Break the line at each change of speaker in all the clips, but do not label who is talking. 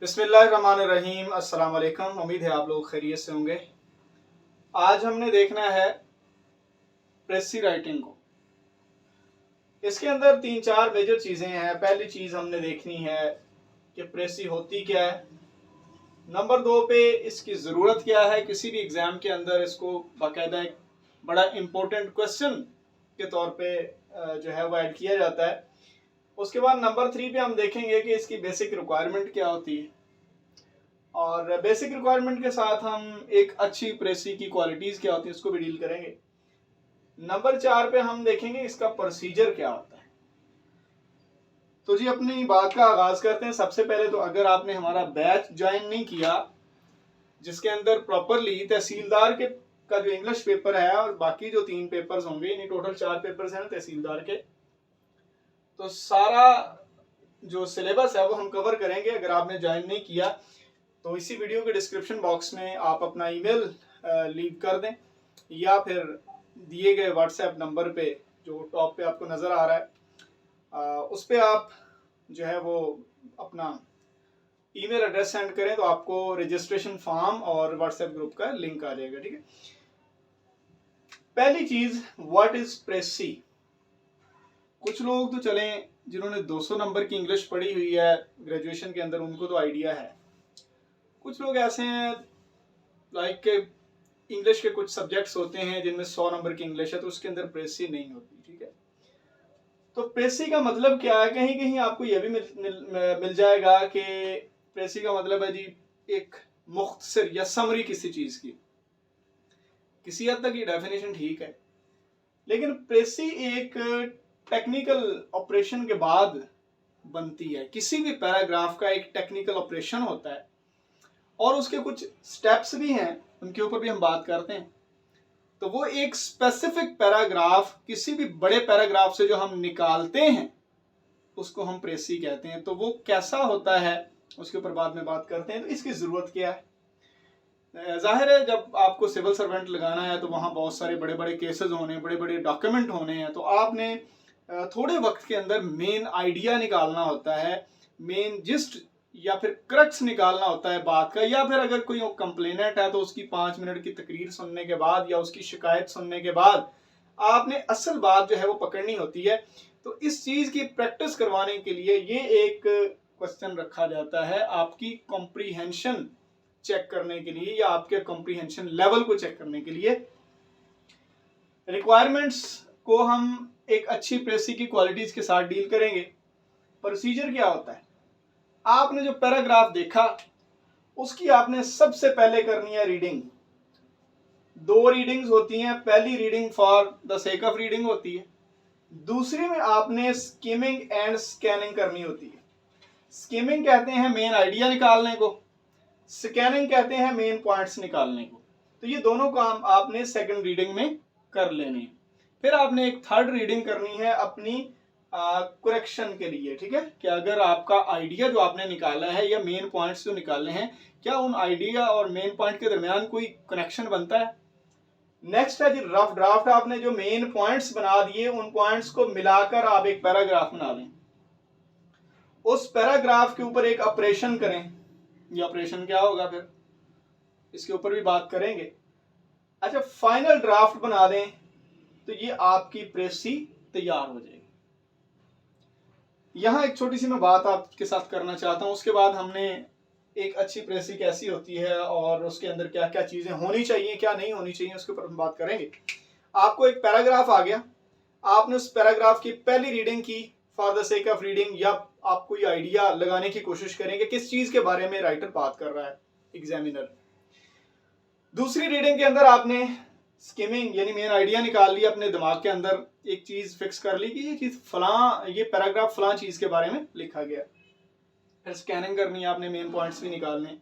बिस्मिल्लाहिर्रहमानिर्रहीम। अस्सलाम वालेकुम। उम्मीद है आप लोग खैरियत से होंगे। आज हमने देखना है प्रेसी राइटिंग को। इसके अंदर तीन चार मेजर चीज़ें हैं। पहली चीज़ हमने देखनी है कि प्रेसी होती क्या है। नंबर 2 पे इसकी ज़रूरत क्या है। किसी भी एग्ज़ाम के अंदर इसको बाकायदा एक बड़ा इम्पोर्टेंट क्वेश्चन के तौर पे जो है वो ऐड किया जाता है। उसके बाद नंबर 3 पे हम देखेंगे कि इसकी बेसिक रिक्वायरमेंट क्या होती है, और बेसिक रिक्वायरमेंट के साथ हम एक अच्छी प्रेसी की क्वालिटीज़ क्या होती है उसको भी डील करेंगे। नंबर 4 पे हम देखेंगे इसका प्रोसीजर क्या होता है। तो जी अपनी बात का आगाज करते हैं। सबसे पहले तो अगर आपने हमारा बैच ज्वाइन नहीं किया जिसके अंदर प्रॉपरली तहसीलदार के का जो इंग्लिश पेपर है और बाकी जो 3 पेपर्स होंगे, यानी टोटल 4 पेपर्स हैं तहसीलदार के, तो सारा जो सिलेबस है वो हम कवर करेंगे। अगर आपने ज्वाइन नहीं किया तो इसी वीडियो के डिस्क्रिप्शन बॉक्स में आप अपना ईमेल लीव कर दें, या फिर दिए गए व्हाट्सएप नंबर पे जो टॉप पे आपको नज़र आ रहा है उस पर आप जो है वो अपना ईमेल एड्रेस सेंड करें तो आपको रजिस्ट्रेशन फॉर्म और व्हाट्सएप ग्रुप का लिंक आ जाएगा। ठीक है। पहली चीज, व्हाट इज प्रेसी। कुछ लोग तो चलें जिन्होंने 200 नंबर की इंग्लिश पढ़ी हुई है ग्रेजुएशन के अंदर, उनको तो आइडिया है। कुछ लोग ऐसे हैं लाइक इंग्लिश के कुछ सब्जेक्ट्स होते हैं जिनमें 100 नंबर की इंग्लिश है तो उसके अंदर प्रेसी नहीं होती। ठीक है। तो प्रेसी का मतलब क्या है, कहीं कहीं आपको यह भी मिल जाएगा कि प्रेसी का मतलब है जी एक मुख्तसर या समरी किसी चीज की। किसी हद तक ये डेफिनेशन ठीक है, लेकिन प्रेसी एक टेक्निकल ऑपरेशन के बाद बनती है। किसी भी पैराग्राफ का एक टेक्निकल ऑपरेशन होता है और उसके कुछ स्टेप्स भी हैं, उनके ऊपर भी हम बात करते हैं। तो वो एक स्पेसिफिक पैराग्राफ किसी भी बड़े पैराग्राफ से जो हम निकालते हैं उसको हम प्रेसी कहते हैं। तो वो कैसा होता है उसके ऊपर बाद में बात करते हैं। तो इसकी ज़रूरत क्या है। जाहिर है जब आपको सिविल सर्वेंट लगाना है तो वहाँ बहुत सारे बड़े बड़े केसेस होने, बड़े बड़े डॉक्यूमेंट होने हैं, तो आपने थोड़े वक्त के अंदर मेन आइडिया निकालना होता है, मेन जिस्ट या फिर क्रक्स निकालना होता है बात का। या फिर अगर कोई कंप्लेनेंट है तो उसकी 5 मिनट की तकरीर सुनने के बाद या उसकी शिकायत सुनने के बाद आपने असल बात जो है वो पकड़नी होती है। तो इस चीज़ की प्रैक्टिस करवाने के लिए ये एक क्वेश्चन रखा जाता है, आपकी कॉम्प्रीहेंशन चेक करने के लिए या आपके कॉम्प्रीहेंशन लेवल को चेक करने के लिए। रिक्वायरमेंट्स को हम एक अच्छी प्रेसी की क्वालिटीज के साथ डील करेंगे। प्रोसीजर क्या होता है, आपने जो पैराग्राफ देखा उसकी आपने सबसे पहले करनी है रीडिंग। 2 रीडिंग्स होती हैं। पहली reading for the sake of reading होती है, दूसरी में आपने स्किमिंग एंड स्कैनिंग करनी होती है। स्किमिंग कहते हैं मेन आइडिया निकालने को, स्कैनिंग कहते हैं मेन पॉइंट्स निकालने को। तो ये दोनों काम आपने सेकंड रीडिंग में कर लेने हैं। फिर आपने एक थर्ड रीडिंग करनी है अपनी करेक्शन के लिए। ठीक है, कि अगर आपका आइडिया जो आपने निकाला है या मेन पॉइंट्स जो निकाले हैं, क्या उन आइडिया और मेन पॉइंट के दरमियान कोई कनेक्शन बनता है। नेक्स्ट है जी रफ ड्राफ्ट। आपने जो मेन पॉइंट्स बना दिए उन पॉइंट्स को मिलाकर आप एक पैराग्राफ बना लें। उस पैराग्राफ के ऊपर एक ऑपरेशन करें। ये ऑपरेशन क्या होगा फिर इसके ऊपर भी बात करेंगे। अच्छा, फाइनल ड्राफ्ट बना दें तो ये आपकी प्रेसी तैयार हो जाएगी। यहां एक छोटी सी मैं बात आपके साथ करना चाहता हूं, उसके बाद हमने एक अच्छी प्रेसी कैसी होती है और उसके अंदर क्या क्या चीजें होनी चाहिए क्या नहीं होनी चाहिए उसके ऊपर हम बात करेंगे। आपको एक पैराग्राफ आ गया, आपने उस पैराग्राफ की पहली रीडिंग की for the sake of reading, या आप कोई आइडिया लगाने की कोशिश करेंगे किस चीज के बारे में राइटर बात कर रहा है, एग्जामिनर। दूसरी रीडिंग के अंदर आपने स्किमिंग यानी मेन आइडिया निकाल लिया, अपने दिमाग के अंदर एक चीज फिक्स कर ली कि ये चीज फलां, ये पैराग्राफ फलां चीज के बारे में लिखा गया। फिर स्कैनिंग करनी है, आपने मेन पॉइंट्स भी निकालने।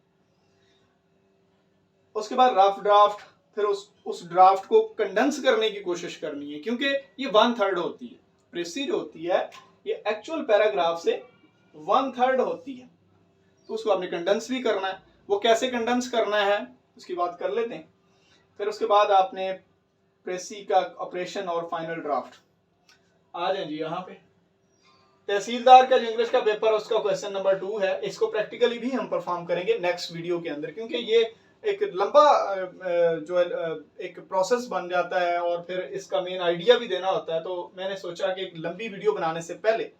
उसके बाद रफ ड्राफ्ट, फिर उस ड्राफ्ट को कंडेंस करने की कोशिश करनी है, क्योंकि ये 1/3 होती है। प्रेसी जो होती है ये एक्चुअल पैराग्राफ से 1/3 होती है, तो उसको आपने कंडेंस भी करना है। वो कैसे कंडेंस करना है उसकी बात कर लेते हैं। फिर उसके बाद आपने प्रेसी का ऑपरेशन और फाइनल ड्राफ्ट। आ जाए जी यहाँ पे। तहसीलदार का जो इंग्लिश का पेपर है उसका क्वेश्चन नंबर 2 है, इसको प्रैक्टिकली भी हम परफॉर्म करेंगे नेक्स्ट वीडियो के अंदर, क्योंकि ये एक लंबा जो है एक प्रोसेस बन जाता है और फिर इसका मेन आइडिया भी देना होता है। तो मैंने सोचा कि एक लंबी वीडियो बनाने से पहले,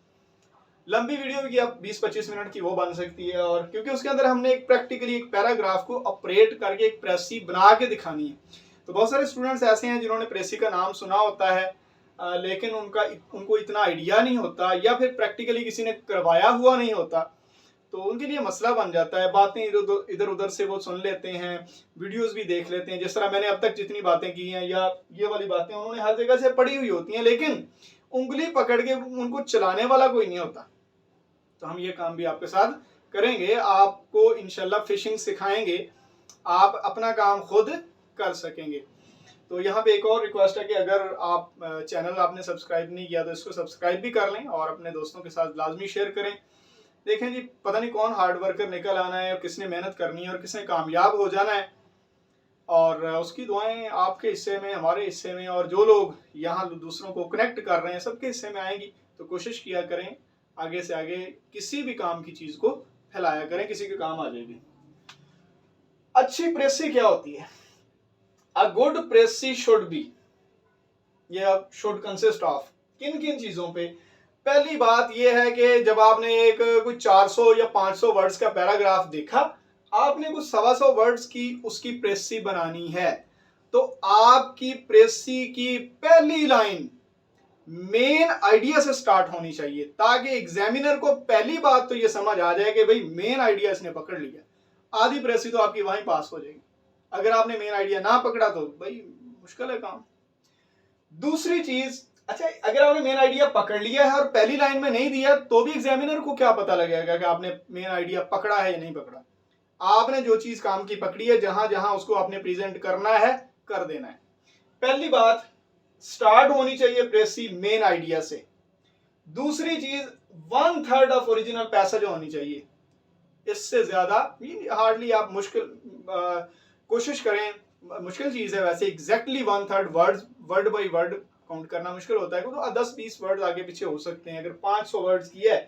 लंबी वीडियो की आप 20-25 मिनट की वो बन सकती है, और क्योंकि उसके अंदर हमने एक प्रैक्टिकली एक पैराग्राफ को ऑपरेट करके एक प्रेसी बना के दिखानी है। तो बहुत सारे स्टूडेंट्स ऐसे हैं जिन्होंने प्रेसी का नाम सुना होता है, लेकिन उनको इतना आइडिया नहीं होता, या फिर प्रैक्टिकली किसी ने करवाया हुआ नहीं होता, तो उनके लिए मसला बन जाता है। बातें इधर उधर से वो सुन लेते हैं, वीडियोस भी देख लेते हैं, जिस तरह मैंने अब तक जितनी बातें की हैं या ये वाली बातें उन्होंने हर जगह से पढ़ी हुई होती हैं, लेकिन उंगली पकड़ के उनको चलाने वाला कोई नहीं होता। तो हम ये काम भी आपके साथ करेंगे, आपको इंशाल्लाह फिशिंग सिखाएंगे, आप अपना काम खुद कर सकेंगे। तो यहाँ पे एक और रिक्वेस्ट है कि अगर आप चैनल आपने सब्सक्राइब नहीं किया तो इसको सब्सक्राइब भी कर लें और अपने दोस्तों के साथ लाजमी शेयर करें। देखें जी, पता नहीं कौन हार्ड वर्कर निकल आना है और किसने मेहनत करनी है और किसने कामयाब हो जाना है, और उसकी दुआएं आपके हिस्से में, हमारे हिस्से में, और जो लोग यहाँ दूसरों को कनेक्ट कर रहे हैं सबके हिस्से में आएंगी। तो कोशिश किया करें आगे से आगे किसी भी काम की चीज को फैलाया करें, किसी के काम आ जाएगी। अच्छी प्रेसी क्या होती है? अ गुड प्रेसी शुड बी, या शुड कंसिस्ट ऑफ किन किन चीजों पे? पहली बात यह है कि जब आपने एक कुछ 400 या 500 वर्ड्स का पैराग्राफ देखा, आपने कुछ 125 वर्ड्स की उसकी प्रेसी बनानी है, तो आपकी प्रेसी की पहली लाइन मेन आइडिया से स्टार्ट होनी चाहिए, ताकि एग्जामिनर को पहली बात तो ये समझ आ जाए कि भाई मेन आइडिया इसने पकड़ लिया। आधी प्रेसी तो आपकी वहीं पास हो जाएगी। अगर आपने मेन आइडिया ना पकड़ा तो भाई मुश्किल है काम। दूसरी चीज, अच्छा अगर आपने मेन आइडिया पकड़ लिया है और पहली लाइन में नहीं दिया, तो भी एग्जामिनर को क्या पता लगेगा कि आपने मेन आइडिया पकड़ा है या नहीं पकड़ा? आपने जो चीज काम की पकड़ी है, जहां जहां उसको आपने प्रेजेंट करना है कर देना है। पहली बात, स्टार्ट होनी चाहिए प्रेसी मेन आइडिया से। दूसरी चीज, 1/3 ऑफ ओरिजिनल पैसेज होनी चाहिए। इससे ज्यादा हार्डली आप कोशिश करें, मुश्किल चीज है वैसे, exactly 1/3 word by word count करना मुश्किल होता है, क्योंकि 10-20 वर्ड आगे पीछे हो सकते हैं। अगर 500 वर्ड्स की है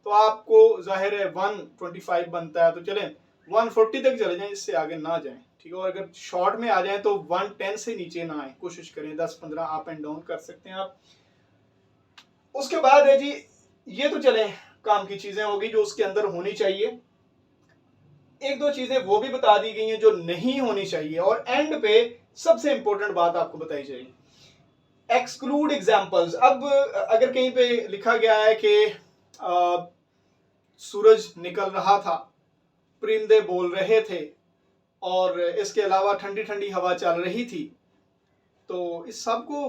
तो आपको जाहिर है 125 बनता है, तो चलें 140 तक चले जाएं, इससे आगे ना जाएं, ठीक है। और अगर शॉर्ट में आ जाएं तो 110 से नीचे ना आए, कोशिश करें 10-15 अप एंड डाउन कर सकते हैं आप। उसके बाद है जी, ये तो चले काम की चीजें होगी जो उसके अंदर होनी चाहिए। एक दो चीजें वो भी बता दी गई हैं जो नहीं होनी चाहिए, और एंड पे सबसे इंपॉर्टेंट बात आपको बताई जाएगी, एक्सक्लूड एग्जाम्पल्स। अब अगर कहीं पे लिखा गया है कि सूरज निकल रहा था, परिंदे बोल रहे थे, और इसके अलावा ठंडी ठंडी हवा चल रही थी, तो इस सब को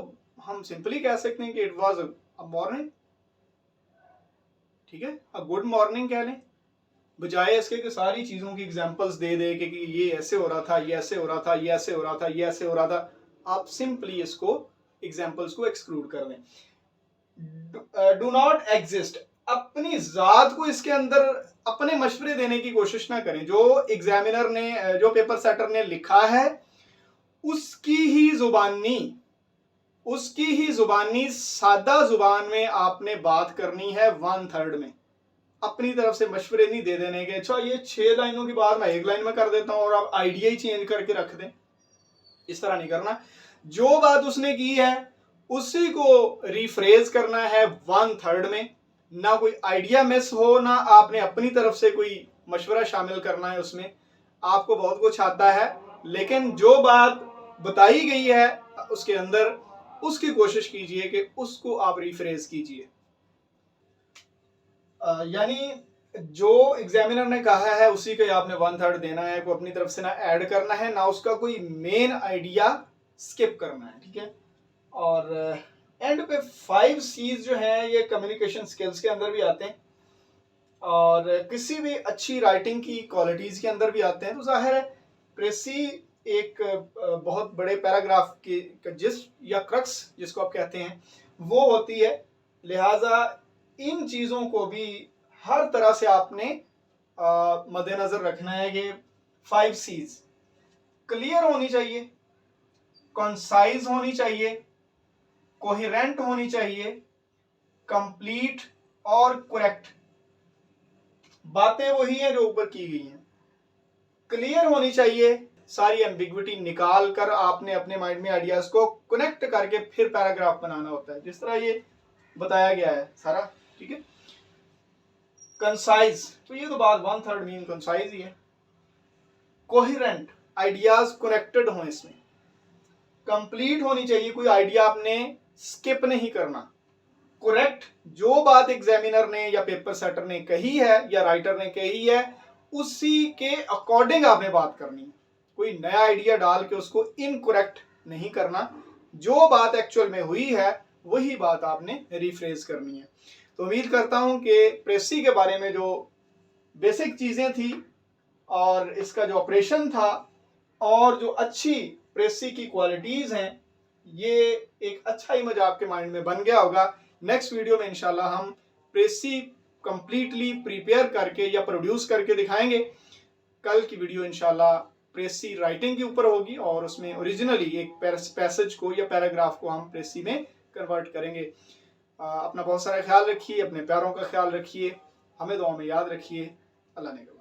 हम सिंपली कह सकते हैं कि इट वाज अ मॉर्निंग, ठीक है, अ गुड मॉर्निंग कह लें, बजाय इसके कि सारी चीजों की एग्जांपल्स दे दे कि ये ऐसे हो रहा था, ये ऐसे हो रहा था, ये ऐसे हो रहा था, ये ऐसे हो रहा था। आप सिंपली इसको एग्जांपल्स को एक्सक्लूड कर दें। डू नॉट एग्जिस्ट, अपनी जात को इसके अंदर अपने मशवरे देने की कोशिश ना करें। जो एग्जामिनर ने, जो पेपर सेटर ने लिखा है उसकी ही जुबानी सादा जुबान में आपने बात करनी है 1/3 में। अपनी तरफ से मशवरे नहीं दे देने के, अच्छा ये 6 लाइनों की बात मैं 1 लाइन में कर देता हूं और आप आइडिया ही चेंज करके रख दें, इस तरह नहीं करना। जो बात उसने की है उसी को रिफ्रेज करना है 1/3 में, ना कोई आइडिया मिस हो, ना आपने अपनी तरफ से कोई मशवरा शामिल करना है उसमें। आपको बहुत कुछ आता है, लेकिन जो बात बताई गई है उसके अंदर उसकी कोशिश कीजिए कि उसको आप रिफ्रेज कीजिए। यानी जो एग्जामिनर ने कहा है उसी को आपने 1/3 देना है, को अपनी तरफ से ना ऐड करना है, ना उसका कोई मेन आइडिया स्किप करना है, ठीक है। और एंड पे 5 C's जो हैं ये कम्युनिकेशन स्किल्स के अंदर भी आते हैं और किसी भी अच्छी राइटिंग की क्वालिटीज के अंदर भी आते हैं। तो जाहिर है प्रेसी एक बहुत बड़े पैराग्राफ की जिस या क्रक्स जिसको आप कहते हैं वो होती है, लिहाजा इन चीज़ों को भी हर तरह से आपने मद्देनजर रखना है कि 5 C's क्लियर होनी चाहिए, कंसाइज होनी चाहिए, कोहेरेंट होनी चाहिए, कंप्लीट और करेक्ट, बातें वही हैं जो ऊपर की गई हैं, क्लियर होनी चाहिए, सारी एम्बिग्विटी निकाल कर आपने अपने माइंड में आइडियाज को कनेक्ट करके फिर पैराग्राफ बनाना होता है, जिस तरह ये बताया गया है सारा। ठीक है। कंसाइज, तो ये तो बात 1/3 मीन कंसाइज ही है। कोहेरेंट, आइडियाज कनेक्टेड हो, इसमें कंप्लीट होनी चाहिए, कोई आइडिया आपने स्किप नहीं करना। करेक्ट, जो बात एग्जामिनर ने या पेपर सेटर ने कही है या राइटर ने कही है उसी के अकॉर्डिंग आपने बात करनी है, कोई नया आइडिया डाल के उसको इनकरेक्ट नहीं करना, जो बात एक्चुअल में हुई है वही बात आपने रिफ्रेज करनी है। तो उम्मीद करता हूं कि प्रेसी के बारे में जो बेसिक चीजें थी और इसका जो ऑपरेशन था और जो अच्छी प्रेसी की क्वालिटीज हैं, ये एक अच्छा इमेज आपके माइंड में बन गया होगा। नेक्स्ट वीडियो में इंशाल्लाह हम प्रेसी कंप्लीटली प्रिपेयर करके या प्रोड्यूस करके दिखाएंगे। कल की वीडियो इंशाल्लाह प्रेसी राइटिंग के ऊपर होगी और उसमें ओरिजिनली एक पैसेज को या पैराग्राफ को हम प्रेसी में कन्वर्ट करेंगे। अपना बहुत सारा ख्याल रखिए, अपने प्यारों का ख्याल रखिए, हमें दुआ में याद रखिए। अल्लाह ने